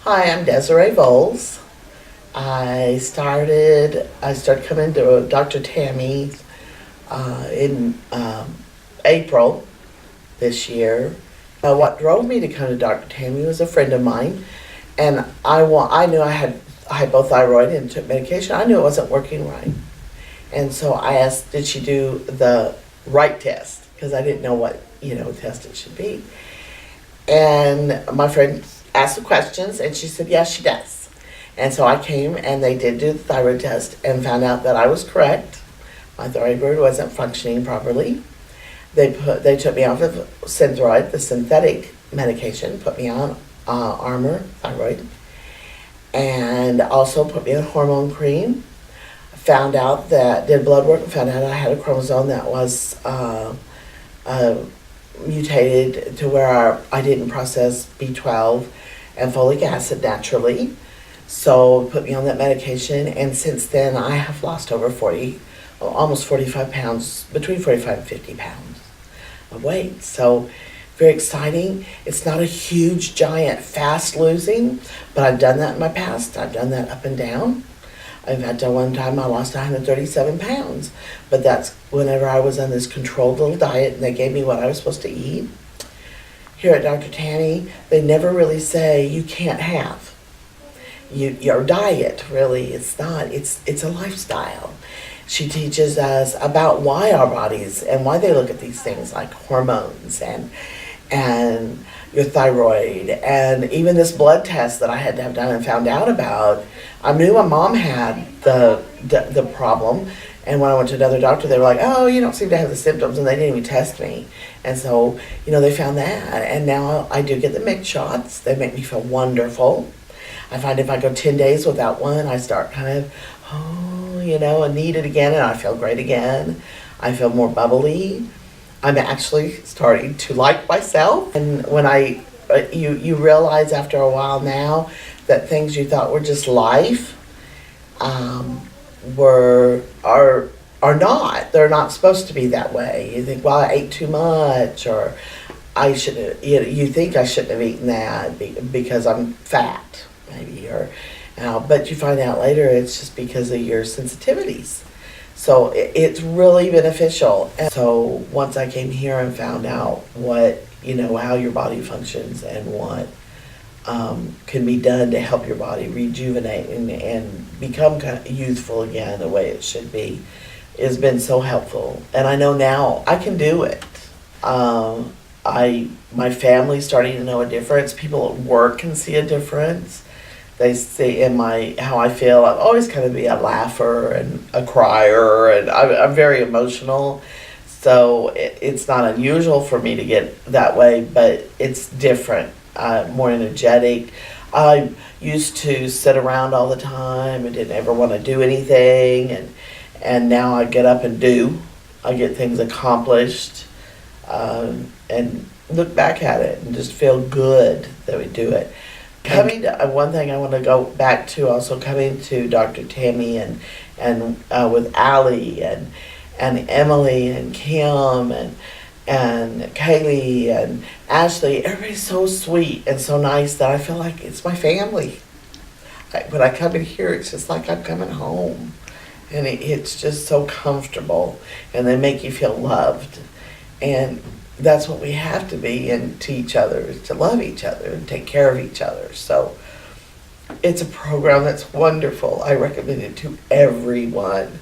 Hi, I'm Desiree Voles. I started coming to Dr.Tammy in April this year. What drove me to come to Dr. Tammy was a friend of mine, and I knew I had hypothyroid and took medication. I knew it wasn't working right, and so I asked, did she do the right test? Because I didn't know what test it should be. And my friend asked the questions, and she said, yes, she does. And so I came, and they did do the thyroid test and found out that I was correct. My thyroid wasn't functioning properly. They took me off of Synthroid, the synthetic medication, put me on Armor Thyroid, and also put me on hormone cream. Found out that, did blood work and found out I had a chromosome that was mutated to where I didn't process B12 and folic acid naturally. So put me on that medication, and since then I have lost over 40, almost 45 pounds, between 45 and 50 pounds of weight. So very exciting. It's not a huge, giant, fast losing, but I've done that in my past. I've done that up and down. I've had to one time I lost 137 pounds, but that's whenever I was on this controlled little diet and they gave me what I was supposed to eat. Here at Dr. Tammy, they never really say you can't have your diet. Really, it's not. It's a lifestyle. She teaches us about why our bodies and why they look at these things like hormones and your thyroid, and even this blood test that I had to have done and found out about. I knew my mom had the problem, and when I went to another doctor, they were like, "Oh, you don't seem to have the symptoms," and they didn't even test me. And so, they found that, and now I do get the mixed shots. They make me feel wonderful. I find if I go 10 days without one, I start kind of, and need it again, and I feel great again. I feel more bubbly. I'm actually starting to like myself. And when you realize after a while now that things you thought were just life, are not. They're not supposed to be that way. You think, well, I ate too much, or I should. You think I shouldn't have eaten that because I'm fat, maybe, but you find out later it's just because of your sensitivities. So it's really beneficial. And so once I came here and found out how your body functions and what can be done to help your body rejuvenate and become kind of youthful again the way it should be, has been so helpful. And I know now I can do it. My family's starting to know a difference. People at work can see a difference. They see in how I feel. I've always kind of be a laugher and a crier, and I'm very emotional. So it's not unusual for me to get that way, but it's different. More energetic. I used to sit around all the time and didn't ever want to do anything, and now I get up and do. I get things accomplished, and look back at it and just feel good that we do it. One thing I want to go back to, also coming to Dr. Tammy and with Allie and Emily and Kim and Kaylee and Ashley. Everybody's so sweet and so nice that I feel like it's my family. When I come in here, it's just like I'm coming home, and it's just so comfortable, and they make you feel loved, and that's what we have to be, and to each other, is to love each other and take care of each other. So it's a program that's wonderful. I recommend it to everyone.